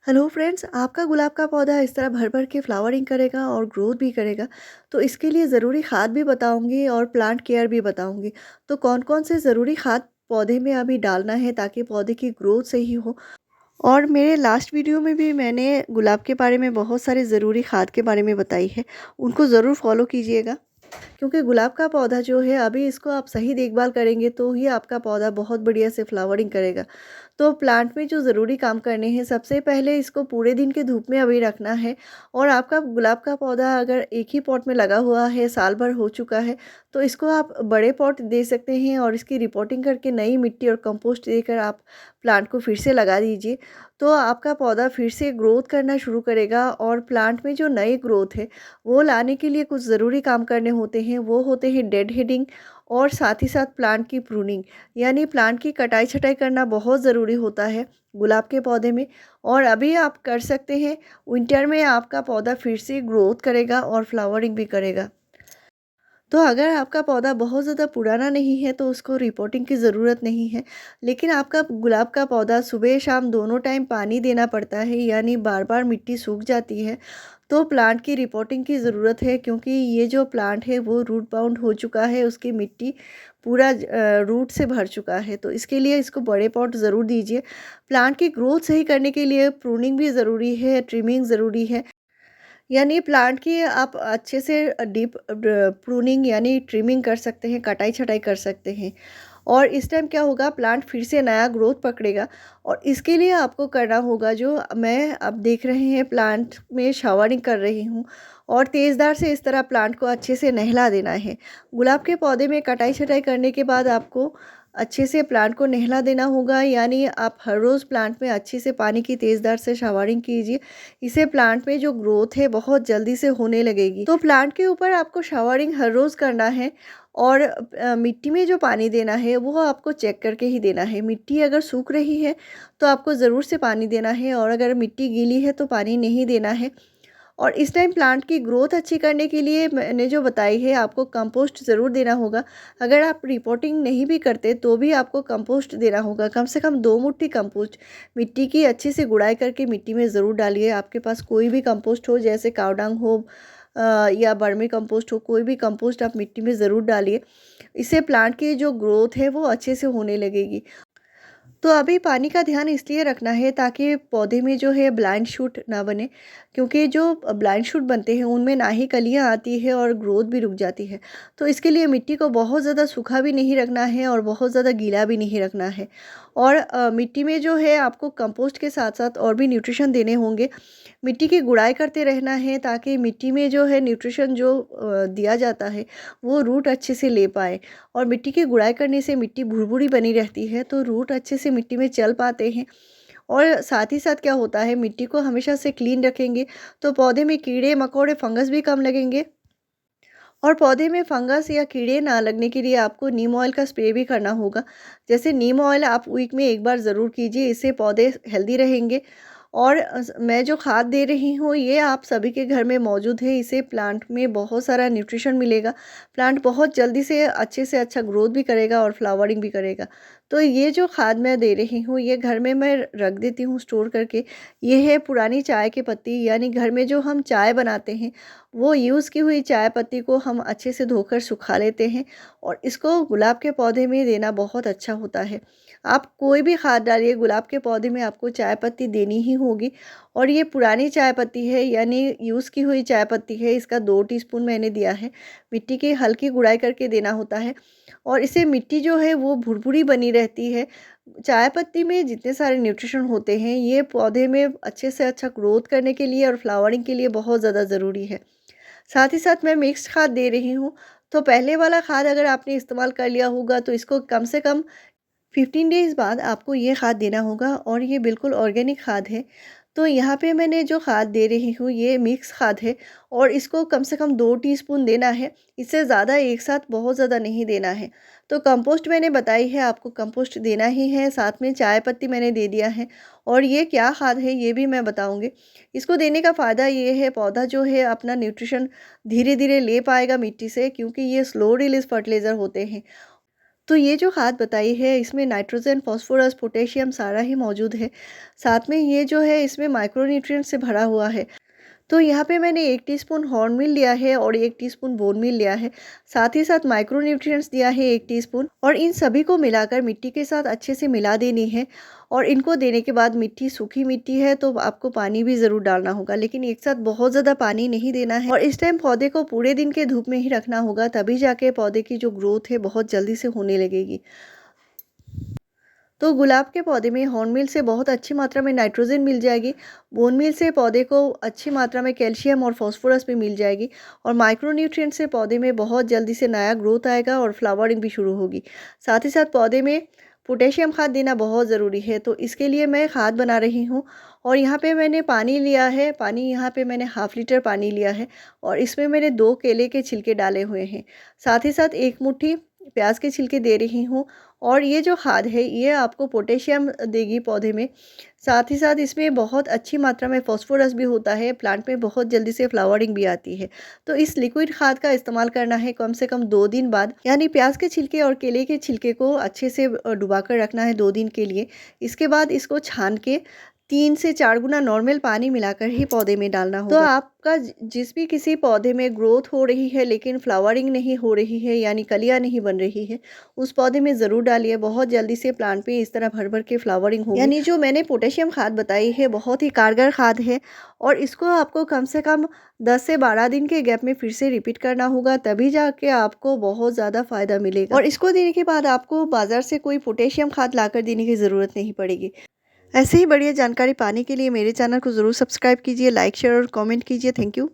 Hello friends, आपका गुलाब का पौधा इस तरह भर भर के फ्लावरिंग करेगा और ग्रोथ भी करेगा। तो इसके लिए ज़रूरी खाद भी बताऊंगी और प्लांट केयर भी बताऊंगी। तो कौन कौन से ज़रूरी खाद पौधे में अभी डालना है ताकि पौधे की ग्रोथ सही हो। और मेरे लास्ट वीडियो में भी मैंने गुलाब के बारे में बहुत सारे ज़रूरी खाद के बारे में बताई है, उनको ज़रूर फॉलो कीजिएगा। क्योंकि गुलाब का पौधा जो है अभी इसको आप सही देखभाल करेंगे तो ही आपका पौधा बहुत बढ़िया से फ्लावरिंग करेगा। तो प्लांट में जो ज़रूरी काम करने हैं, सबसे पहले इसको पूरे दिन के धूप में अभी रखना है। और आपका गुलाब का पौधा अगर एक ही पॉट में लगा हुआ है, साल भर हो चुका है, तो इसको आप बड़े पॉट दे सकते हैं और इसकी रिपोर्टिंग करके नई मिट्टी और कंपोस्ट देकर आप प्लांट को फिर से लगा दीजिए। तो आपका पौधा फिर से ग्रोथ करना शुरू करेगा। और प्लांट में जो नई ग्रोथ है वो लाने के लिए कुछ ज़रूरी काम करने होते हैं, वो होते हैं डेड हेडिंग और साथ ही साथ प्लांट की प्रूनिंग, यानी प्लांट की कटाई छटाई करना बहुत ज़रूरी होता है गुलाब के पौधे में। और अभी आप कर सकते हैं, विंटर में आपका पौधा फिर से ग्रोथ करेगा और फ्लावरिंग भी करेगा। तो अगर आपका पौधा बहुत ज़्यादा पुराना नहीं है तो उसको रिपोर्टिंग की ज़रूरत नहीं है। लेकिन आपका गुलाब का पौधा सुबह शाम दोनों टाइम पानी देना पड़ता है, यानी बार बार मिट्टी सूख जाती है, तो प्लांट की रिपोर्टिंग की ज़रूरत है। क्योंकि ये जो प्लांट है वो रूट बाउंड हो चुका है, उसकी मिट्टी पूरा रूट से भर चुका है। तो इसके लिए इसको बड़े पॉट ज़रूर दीजिए। प्लांट की ग्रोथ सही करने के लिए प्रूनिंग भी ज़रूरी है, ट्रिमिंग ज़रूरी है। यानी प्लांट की आप अच्छे से डीप प्रूनिंग यानी ट्रिमिंग कर सकते हैं, कटाई छटाई कर सकते हैं। और इस टाइम क्या होगा, प्लांट फिर से नया ग्रोथ पकड़ेगा। और इसके लिए आपको करना होगा, जो मैं अब देख रहे हैं प्लांट में शावरिंग कर रही हूँ, और तेज़दार से इस तरह प्लांट को अच्छे से नहला देना है। गुलाब के पौधे में कटाई छटाई करने के बाद आपको अच्छे से प्लांट को नहला देना होगा, यानी आप हर रोज़ प्लांट में अच्छे से पानी की तेज़दार से शावरिंग कीजिए। इससे प्लांट में जो ग्रोथ है बहुत जल्दी से होने लगेगी। तो प्लांट के ऊपर आपको शावरिंग हर रोज़ करना है। और मिट्टी में जो पानी देना है वो आपको चेक करके ही देना है। मिट्टी अगर सूख रही है तो आपको ज़रूर से पानी देना है, और अगर मिट्टी गीली है तो पानी नहीं देना है। और इस टाइम प्लांट की ग्रोथ अच्छी करने के लिए मैंने जो बताई है, आपको कंपोस्ट ज़रूर देना होगा। अगर आप रिपोर्टिंग नहीं भी करते तो भी आपको कंपोस्ट देना होगा, कम से कम 2 मुट्ठी कंपोस्ट मिट्टी की अच्छे से गुड़ाई करके मिट्टी में ज़रूर डालिए। आपके पास कोई भी कंपोस्ट हो, जैसे कावडांग हो या बर्मी कंपोस्ट हो, कोई भी कंपोस्ट आप मिट्टी में ज़रूर डालिए। इससे प्लांट की जो ग्रोथ है वो अच्छे से होने लगेगी। तो अभी पानी का ध्यान इसलिए रखना है ताकि पौधे में जो है ब्लाइंड शूट ना बने। क्योंकि जो ब्लाइंड शूट बनते हैं उनमें ना ही कलियां आती है और ग्रोथ भी रुक जाती है। तो इसके लिए मिट्टी को बहुत ज़्यादा सूखा भी नहीं रखना है और बहुत ज़्यादा गीला भी नहीं रखना है। और मिट्टी में जो है आपको कंपोस्ट के साथ साथ और भी न्यूट्रिशन देने होंगे। मिट्टी की गुड़ाई करते रहना है ताकि मिट्टी में जो है न्यूट्रिशन जो दिया जाता है वो रूट अच्छे से ले पाए। और मिट्टी की गुड़ाई करने से मिट्टी भुरभुरी बनी रहती है, तो रूट अच्छे से मिट्टी में चल पाते हैं। और साथ ही साथ क्या होता है, मिट्टी को हमेशा से क्लीन रखेंगे तो पौधे में कीड़े मकोड़े फंगस भी कम लगेंगे। और पौधे में फंगस या कीड़े ना लगने के लिए आपको नीम ऑयल का स्प्रे भी करना होगा। जैसे नीम ऑयल आप वीक में एक बार ज़रूर कीजिए, इससे पौधे हेल्दी रहेंगे। और मैं जो खाद दे रही हूँ ये आप सभी के घर में मौजूद है, इससे प्लांट में बहुत सारा न्यूट्रिशन मिलेगा। प्लांट बहुत जल्दी से अच्छा ग्रोथ भी करेगा और फ्लावरिंग भी करेगा। तो ये जो खाद मैं दे रही हूँ ये घर में मैं रख देती हूँ स्टोर करके। ये है पुरानी चाय की पत्ती, यानी घर में जो हम चाय बनाते हैं वो यूज़ की हुई चाय पत्ती को हम अच्छे से धोकर सुखा लेते हैं, और इसको गुलाब के पौधे में देना बहुत अच्छा होता है। आप कोई भी खाद डालिए, गुलाब के पौधे में आपको चाय पत्ती देनी ही होगी। और ये पुरानी चाय पत्ती है, यानी यूज़ की हुई चाय पत्ती है, इसका 2 टीस्पून मैंने दिया है। मिट्टी की हल्की गुड़ाई करके देना होता है, और इससे मिट्टी जो है वो भुरभुरी बनी रहती है। चाय पत्ती में जितने सारे न्यूट्रिशन होते हैं ये पौधे में अच्छे से अच्छा ग्रोथ करने के लिए और फ्लावरिंग के लिए बहुत ज़्यादा ज़रूरी है। साथ ही साथ मैं मिक्स्ड खाद दे रही हूँ। तो पहले वाला खाद अगर आपने इस्तेमाल कर लिया होगा तो इसको कम से कम 15 डेज़ बाद आपको ये खाद देना होगा, और ये बिल्कुल ऑर्गेनिक खाद है। तो यहाँ पे मैंने जो खाद दे रही हूँ ये मिक्स खाद है, और इसको कम से कम 2 टीस्पून देना है। इससे ज़्यादा एक साथ बहुत ज़्यादा नहीं देना है। तो कंपोस्ट मैंने बताई है, आपको कंपोस्ट देना ही है, साथ में चाय पत्ती मैंने दे दिया है। और ये क्या खाद है ये भी मैं बताऊँगी। इसको देने का फ़ायदा ये है, पौधा जो है अपना न्यूट्रिशन धीरे धीरे ले पाएगा मिट्टी से, क्योंकि ये स्लो रिलीज फर्टिलाइज़र होते हैं। तो ये जो खाद बताई है इसमें नाइट्रोजन, फास्फोरस, पोटेशियम सारा ही मौजूद है। साथ में ये जो है इसमें माइक्रोन्यूट्रिएंट से भरा हुआ है। तो यहाँ पे मैंने 1 टीस्पून हॉर्न मील लिया है और 1 टीस्पून बोन मील लिया है। साथ ही साथ माइक्रोन्यूट्रिएंट्स दिया है 1 टीस्पून और इन सभी को मिलाकर मिट्टी के साथ अच्छे से मिला देनी है। और इनको देने के बाद मिट्टी सूखी मिट्टी है तो आपको पानी भी ज़रूर डालना होगा, लेकिन एक साथ बहुत ज़्यादा पानी नहीं देना है। और इस टाइम पौधे को पूरे दिन के धूप में ही रखना होगा, तभी जाके पौधे की जो ग्रोथ है बहुत जल्दी से होने लगेगी। तो गुलाब के पौधे में हॉर्नमील से बहुत अच्छी मात्रा में नाइट्रोजन मिल जाएगी, बोन मील से पौधे को अच्छी मात्रा में कैल्शियम और फास्फोरस भी मिल जाएगी और माइक्रोन्यूट्रिएंट से पौधे में बहुत जल्दी से नया ग्रोथ आएगा और फ्लावरिंग भी शुरू होगी। साथ ही साथ पौधे में पोटेशियम खाद देना बहुत ज़रूरी है, तो इसके लिए मैं खाद बना रही हूँ। और यहाँ पे मैंने पानी लिया है, पानी यहाँ पे मैंने ½ लीटर पानी लिया है और इसमें मैंने 2 केले के छिलके डाले हुए हैं। साथ ही साथ 1 मुट्ठी प्याज के छिलके दे रही हूँ और ये जो खाद है ये आपको पोटेशियम देगी पौधे में। साथ ही साथ इसमें बहुत अच्छी मात्रा में फास्फोरस भी होता है, प्लांट में बहुत जल्दी से फ्लावरिंग भी आती है। तो इस लिक्विड खाद का इस्तेमाल करना है कम से कम 2 दिन बाद, यानी प्याज के छिलके और केले के छिलके को अच्छे से डुबा कर रखना है 2 दिन के लिए। इसके बाद इसको छान के 3 से 4 गुना नॉर्मल पानी मिलाकर ही पौधे में डालना होगा। तो आपका जिस भी किसी पौधे में ग्रोथ हो रही है लेकिन फ्लावरिंग नहीं हो रही है, यानी कलियां नहीं बन रही है, उस पौधे में ज़रूर डालिए। बहुत जल्दी से प्लांट में इस तरह भर भर के फ्लावरिंग होगी। यानी जो मैंने पोटेशियम खाद बताई है बहुत ही कारगर खाद है और इसको आपको कम से कम 10 से 12 दिन के गैप में फिर से रिपीट करना होगा, तभी जाके आपको बहुत ज़्यादा फ़ायदा मिलेगा। और इसको देने के बाद आपको बाज़ार से कोई पोटेशियम खाद लाकर देने की ज़रूरत नहीं पड़ेगी। ऐसे ही बढ़िया जानकारी पाने के लिए मेरे चैनल को ज़रूर सब्सक्राइब कीजिए, लाइक, शेयर और कमेंट कीजिए। Thank you.